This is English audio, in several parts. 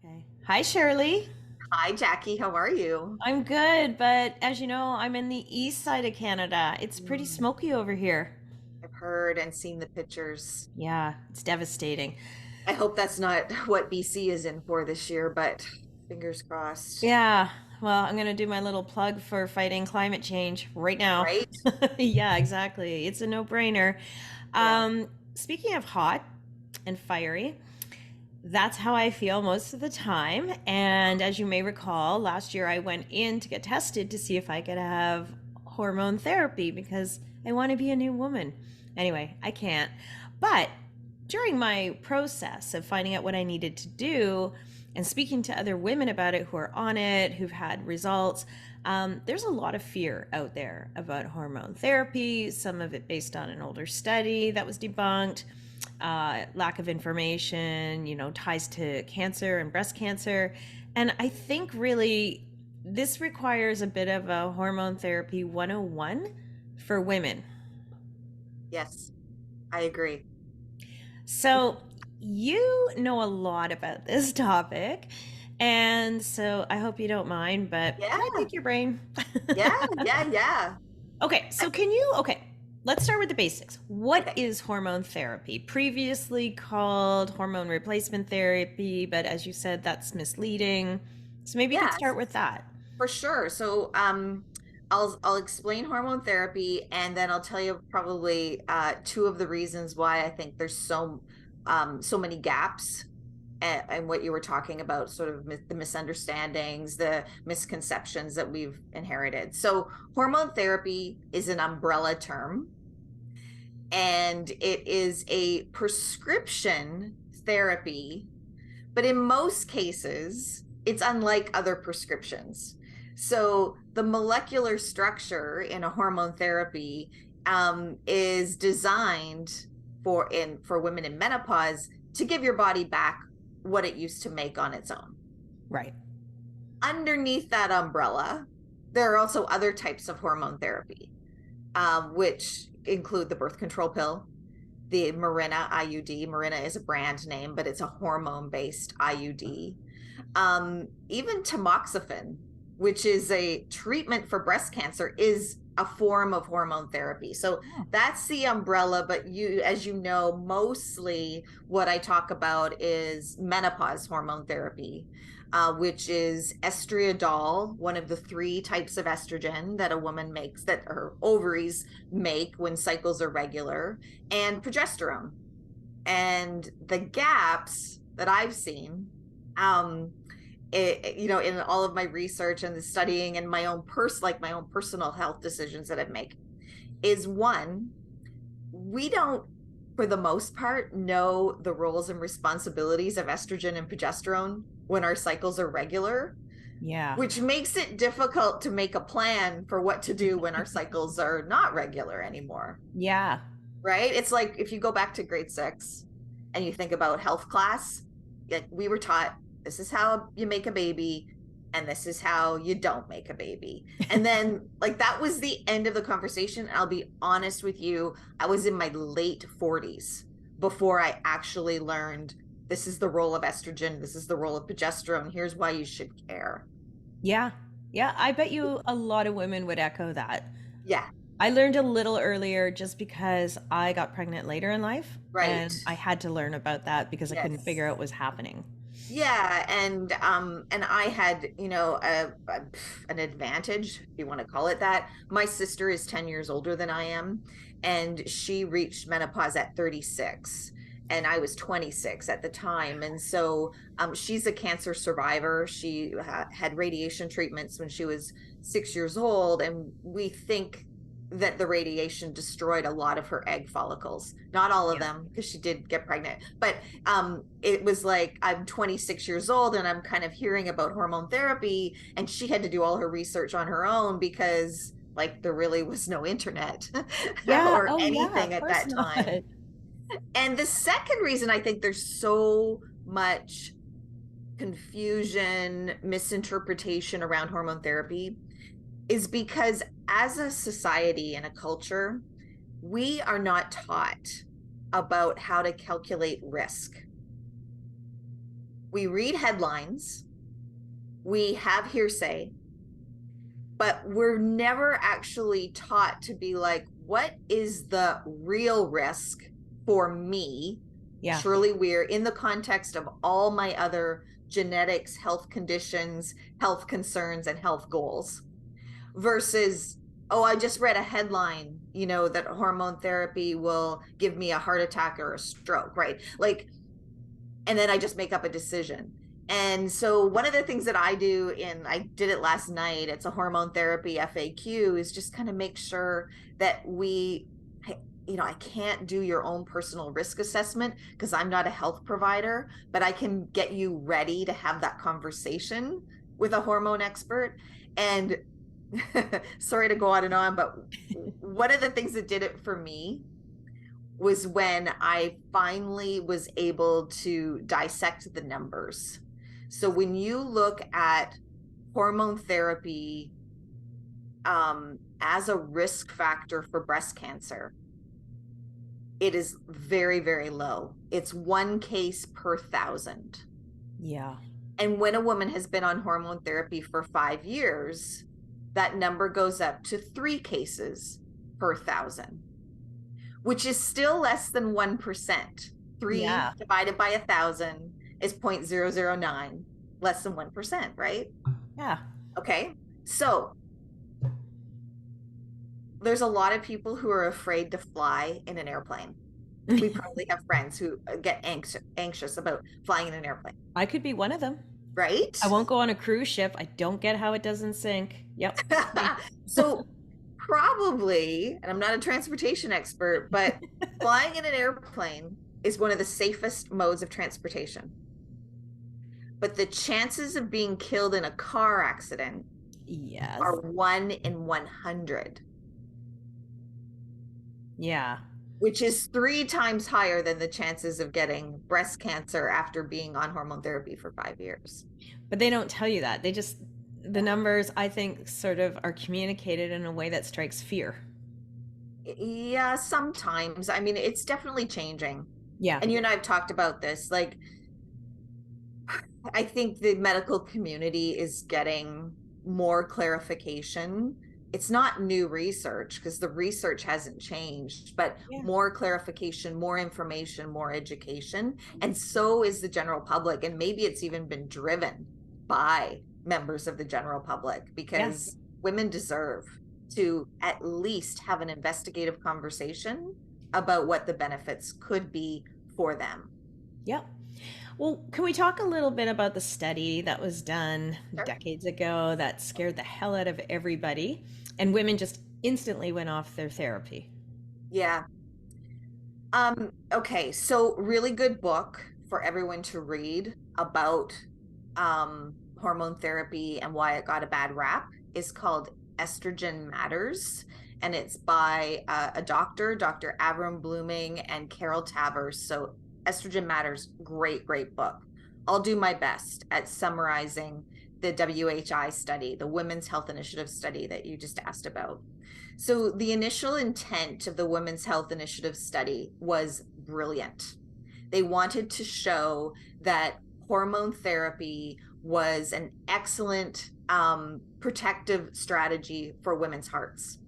Okay. Hi, Shirley. Hi, Jackie. How are you? I'm good, but as you know, I'm in the east side of Canada. It's pretty Mm, smoky over here. I've heard and seen the pictures. Yeah, it's devastating. I hope that's not what BC is in for this year, but fingers crossed. Yeah, well, I'm going to do my little plug for fighting climate change right now. Right? Yeah, exactly. It's a no-brainer. Yeah. Speaking of hot and fiery, that's how I feel most of the time. And as you may recall, last year I went in to get tested to see if I could have hormone therapy because I want to be a new woman. Anyway, I can't. But during my process of finding out what I needed to do and speaking to other women about it who are on it, who've had results, there's a lot of fear out there about hormone therapy, some of it based on an older study that was debunked, lack of information, ties to cancer and breast cancer. And I think really this requires a bit of a hormone therapy 101 for women. Yes, I agree. So you know a lot about this topic. And so I hope you don't mind, but can I Yeah. pick your brain? Yeah. Yeah. Yeah. Okay, I- so let's start with the basics. What Okay. is hormone therapy? Previously called hormone replacement therapy, but as you said, that's misleading. So maybe you could Yes, start with that. for sure. I'll explain hormone therapy, and then I'll tell you probably two of the reasons why I think there's so many gaps and what you were talking about, sort of the misunderstandings, the misconceptions that we've inherited. So, hormone therapy is an umbrella term, and it is a prescription therapy, but in most cases, it's unlike other prescriptions. So, the molecular structure in a hormone therapy is designed for women in menopause to give your body back what it used to make on its own. Right. Underneath that umbrella, there are also other types of hormone therapy, which include the birth control pill, the Mirena IUD. Mirena is a brand name, but it's a hormone based IUD. Even tamoxifen, which is a treatment for breast cancer, is a form of hormone therapy. So Oh, that's the umbrella. But as you know, mostly what I talk about is menopause hormone therapy, which is estriadol, one of the three types of estrogen that a woman makes, that her ovaries make when cycles are regular, and progesterone. And the gaps that I've seen, in all of my research and the studying and my own personal health decisions that I make, is one, we don't, for the most part, know the roles and responsibilities of estrogen and progesterone when our cycles are regular, yeah. which makes it difficult to make a plan for what to do when our cycles are not regular anymore. Yeah. Right? It's like if you go back to grade 6 and you think about health class, like we were taught, this is how you make a baby and this is how you don't make a baby. And then, like, that was the end of the conversation. I'll be honest with you, I was in my late 40s before I actually learned this is the role of estrogen, this is the role of progesterone, here's why you should care. Yeah. Yeah. I bet you a lot of women would echo that. Yeah, I learned a little earlier just because I got pregnant later in life right. and I had to learn about that because I couldn't Yes. figure out what was happening. Yeah, and I had, an advantage, if you want to call it that. My sister is 10 years older than I am, and she reached menopause at 36, and I was 26 at the time. And so she's a cancer survivor. She had radiation treatments when she was 6 years old, and we think that the radiation destroyed a lot of her egg follicles. Not all of Yeah. them, because she did get pregnant, but it was like I'm 26 years old and I'm kind of hearing about hormone therapy, and she had to do all her research on her own because, like, there really was no internet Yeah. or Oh, yeah. anything Of at course that not. time. And the second reason I think there's so much confusion, misinterpretation around hormone therapy is because as a society and a culture, we are not taught about how to calculate risk. We read headlines, we have hearsay, but we're never actually taught to be like, what is the real risk for me, Yeah. Shirley Weir, in the context of all my other genetics, health conditions, health concerns, and health goals, versus, oh, I just read a headline, that hormone therapy will give me a heart attack or a stroke, right? Like, and then I just make up a decision. And so one of the things that I do, and I did it last night, it's a hormone therapy FAQ, is just kind of make sure that I can't do your own personal risk assessment because I'm not a health provider, but I can get you ready to have that conversation with a hormone expert. And sorry to go on and on, but one of the things that did it for me was when I finally was able to dissect the numbers. So when you look at hormone therapy as a risk factor for breast cancer, it is very, very low. It's 1 case per 1,000. Yeah. And when a woman has been on hormone therapy for 5 years, that number goes up to 3 cases per 1,000, which is still less than 1%. 3 Yeah. divided by 1,000 is 0.009, less than 1%, right? Yeah. Okay. So there's a lot of people who are afraid to fly in an airplane. We probably have friends who get anxious about flying in an airplane, I could be one of them. I right? won't go on a cruise ship. I don't get how it doesn't sink. Yep. That's me. So probably, and I'm not a transportation expert, but flying in an airplane is one of the safest modes of transportation. But the chances of being killed in a car accident Yes. are 1 in 100, Yeah. which is 3 times higher than the chances of getting breast cancer after being on hormone therapy for 5 years. But they don't tell you that. The numbers, I think, sort of are communicated in a way that strikes fear. Yeah, sometimes. I mean, it's definitely changing. Yeah. And you and I have talked about this. Like, I think the medical community is getting more clarification. It's not new research because the research hasn't changed, but Yeah. more clarification, more information, more education. And so is the general public. And maybe it's even been driven by members of the general public Yeah. because women deserve to at least have an investigative conversation about what the benefits could be for them. Yep. Well, can we talk a little bit about the study that was done Sure. decades ago that scared the hell out of everybody and women just instantly went off their therapy? Yeah. Okay, so really good book for everyone to read about hormone therapy and why it got a bad rap is called Estrogen Matters. And it's by a doctor, Dr. Avram Blooming and Carol Tavers. So Estrogen Matters, great, great book. I'll do my best at summarizing the WHI study, the Women's Health Initiative study that you just asked about. So the initial intent of the Women's Health Initiative study was brilliant. They wanted to show that hormone therapy was an excellent protective strategy for women's hearts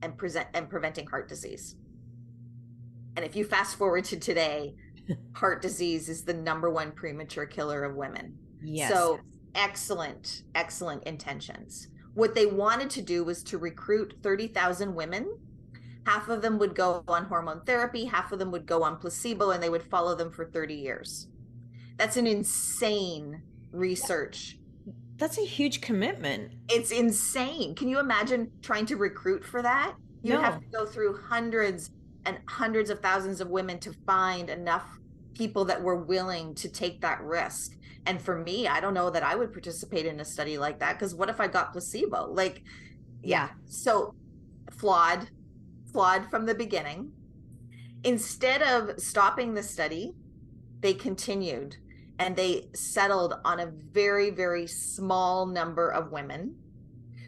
and preventing heart disease. And if you fast forward to today, heart disease is the #1 premature killer of women. Yes. So excellent, excellent intentions. What they wanted to do was to recruit 30,000 women. Half of them would go on hormone therapy, half of them would go on placebo, and they would follow them for 30 years. That's an insane research. That's a huge commitment. It's insane. Can you imagine trying to recruit for that? You'd No. have to go through hundreds and hundreds of thousands of women to find enough people that were willing to take that risk. And for me, I don't know that I would participate in a study like that because what if I got placebo? Like, yeah. So flawed from the beginning. Instead of stopping the study, they continued and they settled on a very, very small number of women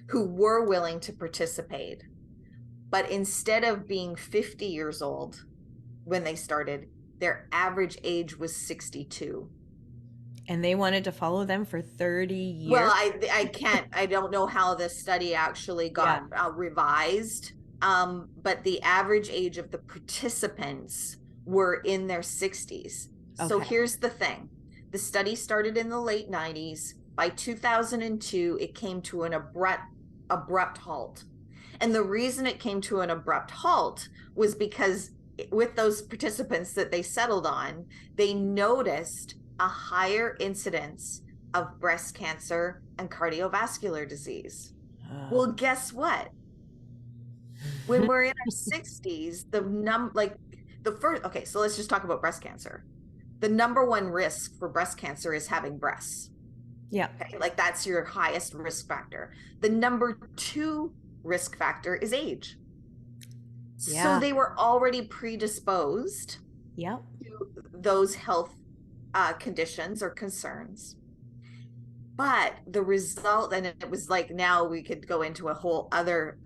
who were willing to participate. But instead of being 50 years old when they started, their average age was 62. And they wanted to follow them for 30 Well, years. I can't, I don't know how this study actually got Yeah. revised, but the average age of the participants were in their 60s. So Okay. here's the thing. The study started in the late 90s. By 2002, it came to an abrupt halt. And the reason it came to an abrupt halt was because with those participants that they settled on, they noticed a higher incidence of breast cancer and cardiovascular disease. Well, guess what? When we're in our 60s, the first, okay, so let's just talk about breast cancer. The number one risk for breast cancer is having breasts. Yeah. Okay, like that's your highest risk factor. The number two risk factor is age. So Yeah. they were already predisposed Yep. to those health conditions or concerns. But the result, and it was like, now we could go into a whole other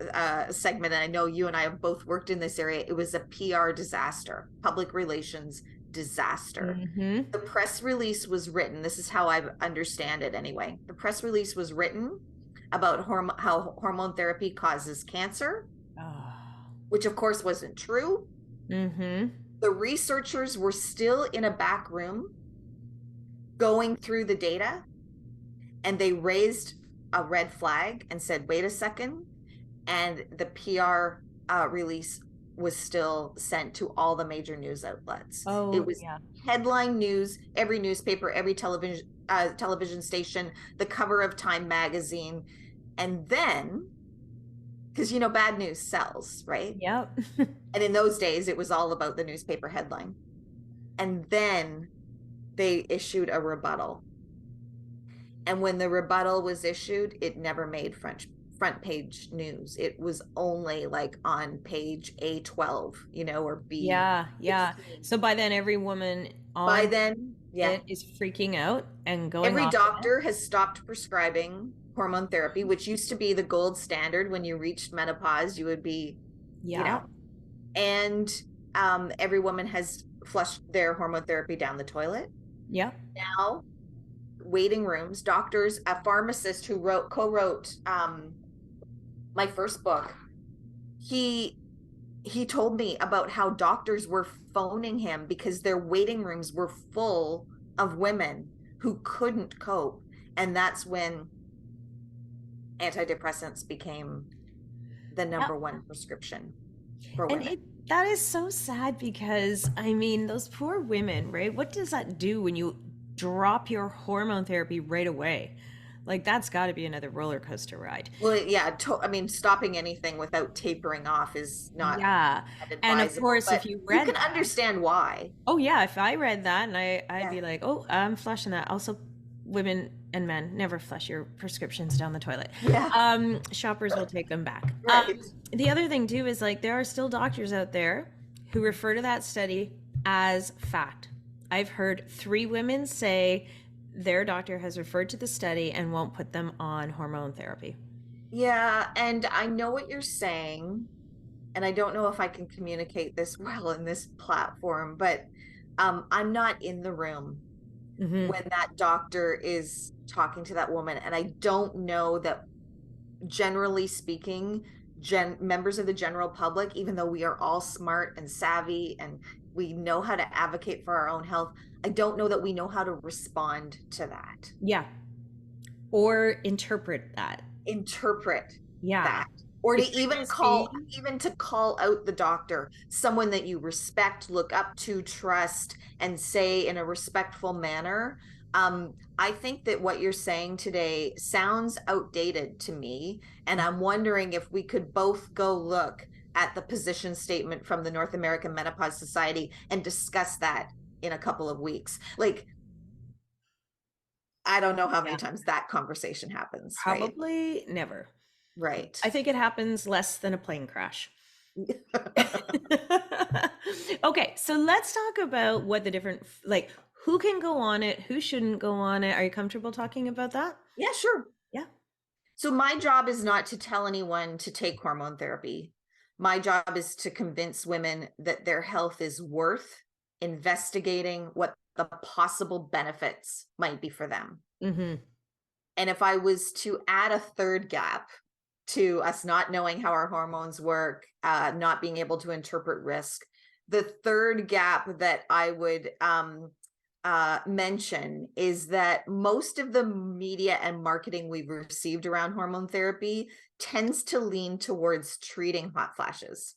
segment. And I know you and I have both worked in this area. It was a PR disaster, public relations disaster. Mm-hmm. The press release was written. This is how I understand it anyway. The press release was written about how hormone therapy causes cancer, Oh. which of course wasn't true. Mm-hmm. The researchers were still in a back room going through the data, and they raised a red flag and said, wait a second. And the PR release was still sent to all the major news outlets. It Oh, was yeah. headline news, every newspaper, every television station, the cover of Time magazine. And then, because bad news sells, right? Yep. And in those days, it was all about the newspaper headline. And then they issued a rebuttal. And when the rebuttal was issued, it never made front page news. It was only like on page A12, or Yeah, yeah. B16. So by then, every woman By on then, yeah, it is freaking out and going every off of it. doctor has stopped prescribing hormone therapy, which used to be the gold standard. When you reached menopause, you would be, you Yeah, know, and every woman has flushed their hormone therapy down the toilet. yeah. Now, waiting rooms, doctors, a pharmacist who co-wrote my first book, he told me about how doctors were phoning him because their waiting rooms were full of women who couldn't cope. And that's when antidepressants became the Yeah. number one prescription for And women. that is so sad because I mean, those poor women, right? What does that do when you drop your hormone therapy right away? Like that's got to be another roller coaster ride. Well, yeah, I mean, stopping anything without tapering off is not Yeah. And of advisable, course, but if you you read can that, understand why. oh yeah, if I read that and I'd Yeah. be like, oh, I'm flushing that. Also, women and men never flush your prescriptions down the toilet. Yeah. Shoppers will take them back. Right. The other thing too is like there are still doctors out there who refer to that study as fact. I've heard 3 women say their doctor has referred to the study and won't put them on hormone therapy. Yeah, and I know what you're saying, and I don't know if I can communicate this well in this platform, but I'm not in the room Mm-hmm. when that doctor is talking to that woman, and I don't know that, generally speaking, members of the general public, even though we are all smart and savvy and we know how to advocate for our own health, I don't know that we know how to respond to that, Yeah. Or interpret that. interpret Yeah. that, or to It could just be. even to call out the doctor, someone that you respect, look up to, trust, and say in a respectful manner. I think that what you're saying today sounds outdated to me, and I'm wondering if we could both go look at the position statement from the North American Menopause Society and discuss that in a couple of weeks. Like, I don't know how many Yeah. times that conversation happens, right? Probably never. Right. I think it happens less than a plane crash. Okay, so let's talk about what the different, like, who can go on it, who shouldn't go on it. Are you comfortable talking about that? Yeah, sure. Yeah. So my job is not to tell anyone to take hormone therapy. My job is to convince women that their health is worth investigating what the possible benefits might be for them. Mm-hmm. And if I was to add a third gap to us not knowing how our hormones work, not being able to interpret risk, the third gap that I would mention is that most of the media and marketing we've received around hormone therapy tends to lean towards treating hot flashes.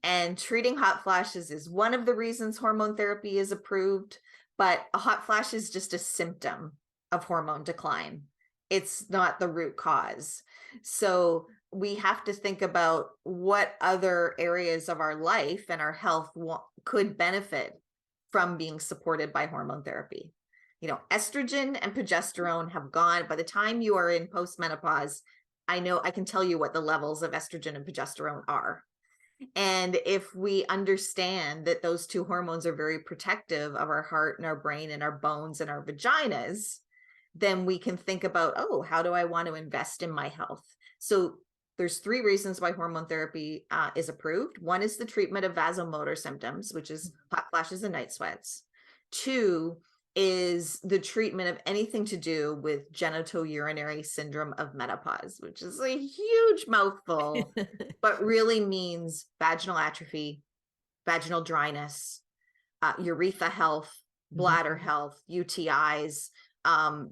And treating hot flashes is one of the reasons hormone therapy is approved, but a hot flash is just a symptom of hormone decline. It's not the root cause. So we have to think about what other areas of our life and our health could benefit from being supported by hormone therapy. You know, estrogen and progesterone have gone, by the time you are in postmenopause, I can tell you what the levels of estrogen and progesterone are. And if we understand that those two hormones are very protective of our heart and our brain and our bones and our vaginas, then we can think about, oh, how do I want to invest in my health? So there's three reasons why hormone therapy is approved. One is the treatment of vasomotor symptoms, which is hot flashes and night sweats. Two is the treatment of anything to do with genitourinary syndrome of menopause, which is a huge mouthful, but really means vaginal atrophy, vaginal dryness, urethra health, bladder health, UTIs,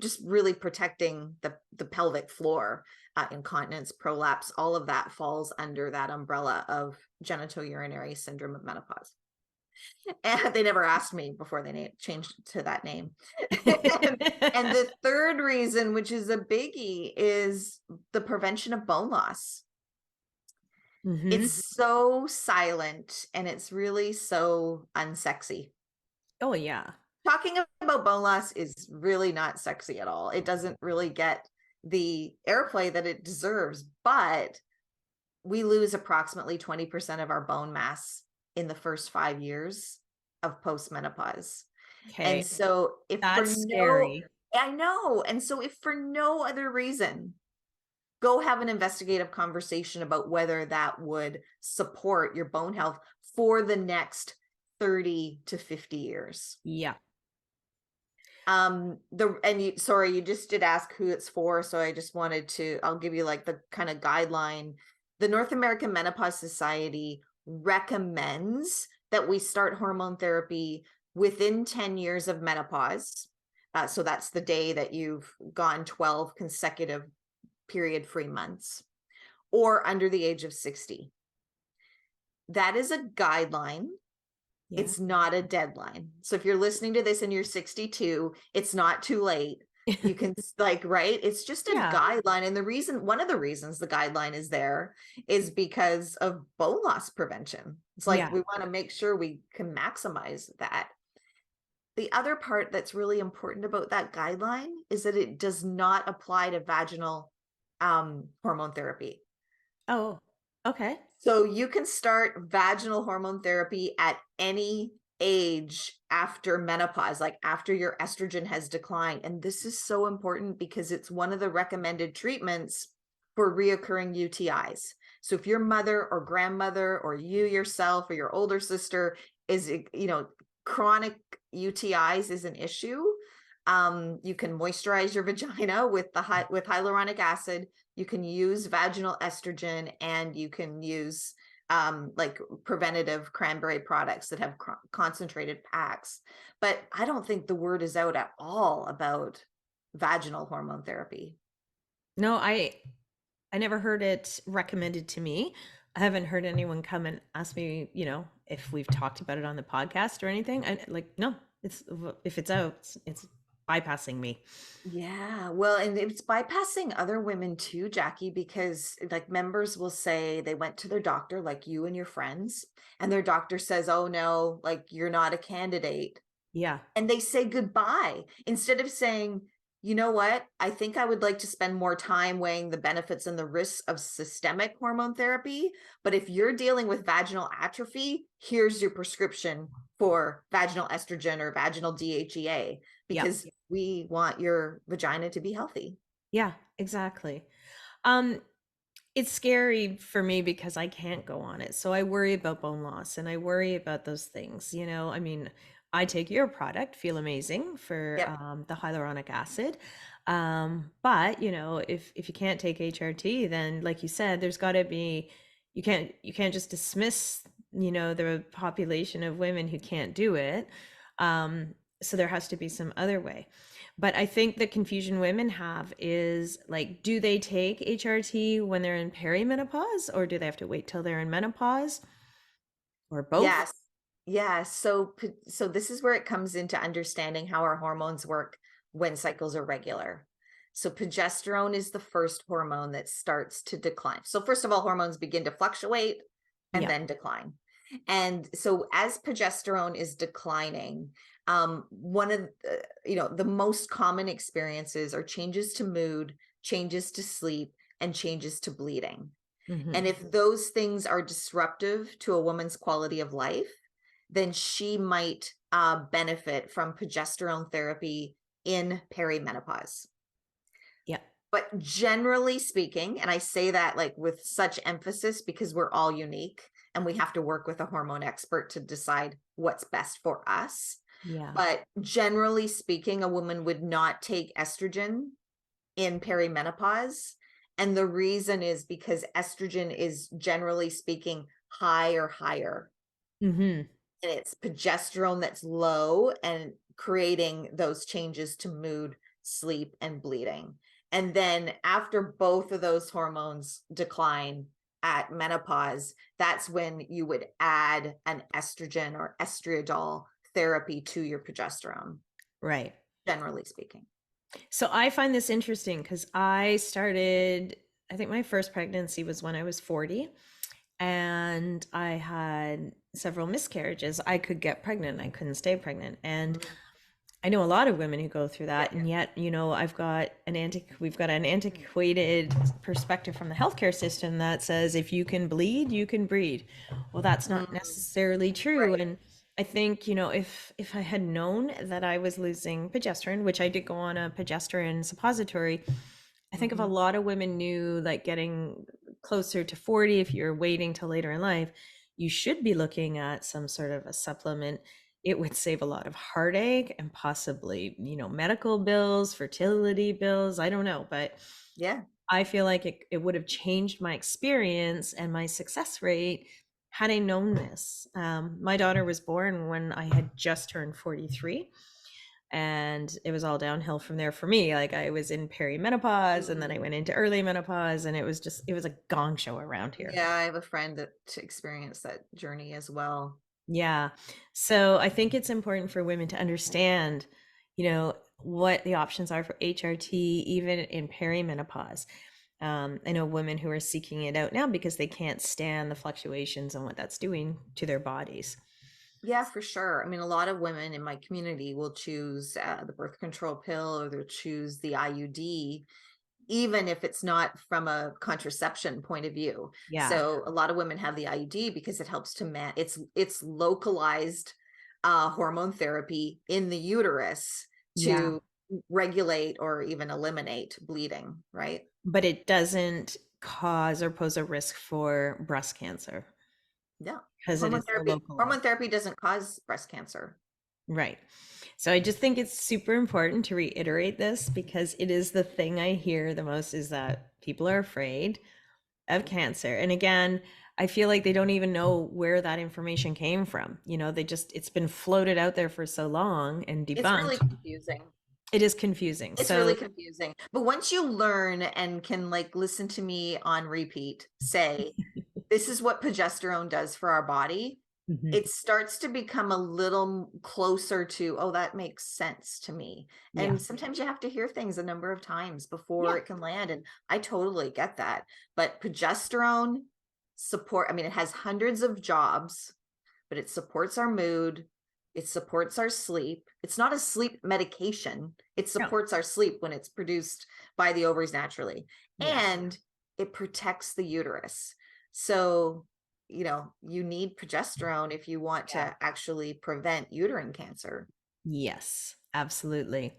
just really protecting the pelvic floor, incontinence, prolapse, all of that falls under that umbrella of genitourinary syndrome of menopause. And they never asked me before they changed to that name. And the third reason, which is a biggie, is the prevention of bone loss. Mm-hmm. It's so silent and it's really so unsexy. Oh, yeah. Talking about bone loss is really not sexy at all. It doesn't really get the airplay that it deserves, but we lose approximately 20% of our bone mass in the first 5 years of postmenopause. And Okay. so if for That's no, scary. I know. And so if for no other reason, go have an investigative conversation about whether that would support your bone health for the next 30 to 50 years. Yeah. You just did ask who it's for, so I just wanted to, I'll give you like the kind of guideline. The North American Menopause Society recommends that we start hormone therapy within 10 years of menopause. So that's the day that you've gone 12 consecutive period-free months, or under the age of 60. That is a guideline. Yeah. It's not a deadline. So if you're listening to this and you're 62, it's not too late. You can right? It's just a Yeah. guideline. And one of the reasons the guideline is there is because of bone loss prevention. It's like Yeah. we want to make sure we can maximize that. The other part that's really important about that guideline is that it does not apply to vaginal hormone therapy. Oh, okay. So you can start vaginal hormone therapy at any age after menopause, like after your estrogen has declined. And this is so important because it's one of the recommended treatments for reoccurring UTIs. So if your mother or grandmother or you yourself or your older sister is, chronic UTIs is an issue, you can moisturize your vagina with hyaluronic acid. You can use vaginal estrogen, and you can use like preventative cranberry products that have concentrated packs. But I don't think the word is out at all about vaginal hormone therapy. No, I never heard it recommended to me. I haven't heard anyone come and ask me, if we've talked about it on the podcast or anything. I like, no, it's if it's out, it's bypassing me. Yeah, well, and it's bypassing other women too, Jackie, because like members will say they went to their doctor, like you and your friends, and their doctor says, oh no, like you're not a candidate. Yeah. And they say goodbye instead of saying, you know what, I think I would like to spend more time weighing the benefits and the risks of systemic hormone therapy. But if you're dealing with vaginal atrophy, here's your prescription for vaginal estrogen or vaginal DHEA, Yeah. because we want your vagina to be healthy. Yeah, exactly. Um, it's scary for me because I can't go on it. So I worry about bone loss and I worry about those things, I mean, I take your product, feel amazing for Yep. the hyaluronic acid. But if you can't take HRT, then like you said, there's got to be you can't just dismiss the population of women who can't do it. So there has to be some other way. But I think the confusion women have is like, do they take HRT when they're in perimenopause, or do they have to wait till they're in menopause, or both? Yes. Yeah. So this is where it comes into understanding how our hormones work when cycles are regular. So progesterone is the first hormone that starts to decline. So first of all, hormones begin to fluctuate and Yeah. then decline. And so as progesterone is declining, one of the most common experiences are changes to mood, changes to sleep, and changes to bleeding. Hmm. And if those things are disruptive to a woman's quality of life, then she might benefit from progesterone therapy in perimenopause. Yeah. But generally speaking, and I say that like with such emphasis because we're all unique and we have to work with a hormone expert to decide what's best for us. Yeah. But generally speaking, a woman would not take estrogen in perimenopause. And the reason is because estrogen is generally speaking high or higher. Hmm. And it's progesterone that's low and creating those changes to mood, sleep, and bleeding. And then after both of those hormones decline at menopause, that's when you would add an estrogen or estriadol therapy to your progesterone, Right. generally speaking. So I find this interesting because I think my first pregnancy was when I was 40, and I had several miscarriages. I could get pregnant, I couldn't stay pregnant. And Mhm. I know a lot of women who go through that, Yep. and yet, we've got an antiquated perspective from the healthcare system that says if you can bleed, you can breed. Well, that's not Mm, necessarily true. right. And I think, if I had known that I was losing progesterone, which I did go on a progesterone suppository, I think if a Mhm. lot of women knew, like, getting closer to 40, if you're waiting till later in life, you should be looking at some sort of a supplement. It would save a lot of heartache and possibly, medical bills, fertility bills. I don't know, but Yeah. I feel like it would have changed my experience and my success rate had I known this. My daughter was born when I had just turned 43, and it was all downhill from there for me. Like, I was in perimenopause, and then I Mm. went into early menopause, and it was a gong show around here. Yeah, I have a friend that experienced that journey as well. Yeah. So I think it's important for women to understand, what the options are for HRT, even in perimenopause. I know women who are seeking it out now because they can't stand the fluctuations and what that's doing to their bodies. Yeah, for sure. I mean, a lot of women in my community will choose the birth control pill or they'll choose the IUD, even if it's not from a contraception point of view. Yeah. So a lot of women have the IUD because it helps to it's localized hormone therapy in the uterus Yeah. to regulate or even eliminate bleeding, right? But it doesn't cause or pose a risk for breast cancer Yeah. because it is so Hormone localized. therapy doesn't cause breast cancer. Right. So I just think it's super important to reiterate this because it is the thing I hear the most, is that people are afraid of cancer. And again, I feel like they don't even know where that information came from. It's been floated out there for so long and It's really debunked. confusing. It is confusing. It's really So, confusing. But once you learn and can like listen to me on repeat say, this is what progesterone does for our body, mhm, it starts to become a little closer to, oh, that makes sense to me. yeah, And sometimes you have to hear things a number of times before yeah, it can land. And I totally get that. But progesterone support, I mean, it has hundreds of jobs, but it supports our mood. It supports our sleep. It's not a sleep medication. It no, supports our sleep when it's produced by the ovaries naturally. yeah, And it protects the uterus. So, you need progesterone if you want yeah, to actually prevent uterine cancer. yes, absolutely.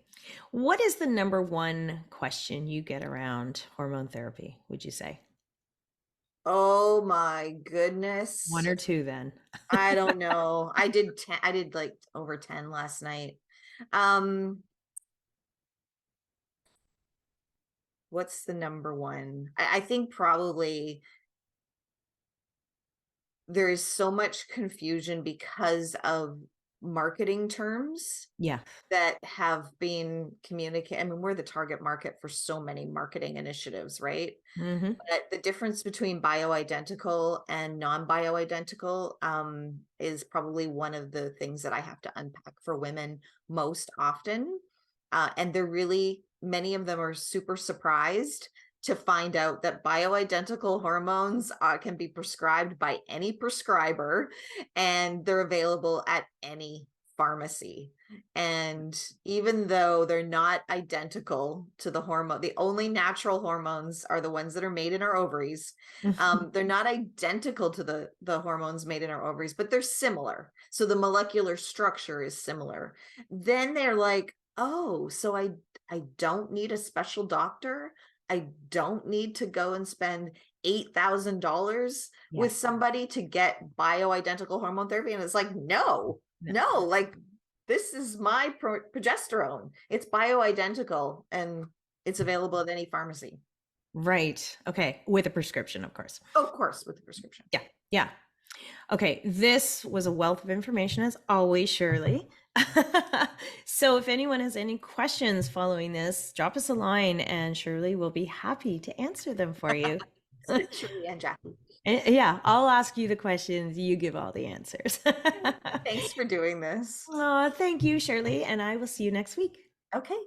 What is the number one question you get around hormone therapy, would you say? Oh my One goodness. or two then. I don't know. I did like over 10 last night. Um, what's the number one? I think probably there is so much confusion because of marketing terms Yeah. that have been communicated. I mean, we're the target market for so many marketing initiatives, right? Hmm. But the difference between bioidentical and non-bioidentical is probably one of the things that I have to unpack for women most often. And they're really, many of them are super surprised to find out that bioidentical hormones can be prescribed by any prescriber and they're available at any pharmacy. And even though they're not identical to the hormone, the only natural hormones are the ones that are made in our ovaries. They're not identical to the hormones made in our ovaries, but they're similar. So the molecular structure is similar. Then they're like, oh, so I don't need a special doctor. I don't need to go and spend $8,000 Yeah. with somebody to get bioidentical hormone therapy. And it's like, no, No. no, like this is my progesterone. It's bioidentical and it's available at any pharmacy. Right. Okay. With a prescription, of course. Of course, with the prescription. Yeah. Yeah. Okay. This was a wealth of information, as always, Shirley. So, if anyone has any questions following this, drop us a line and Shirley will be happy to answer them for you. Shirley and Jackie. Yeah, I'll ask you the questions, you give all the answers. Thanks for doing this. Oh, thank you, Shirley, and I will see you next week. Okay.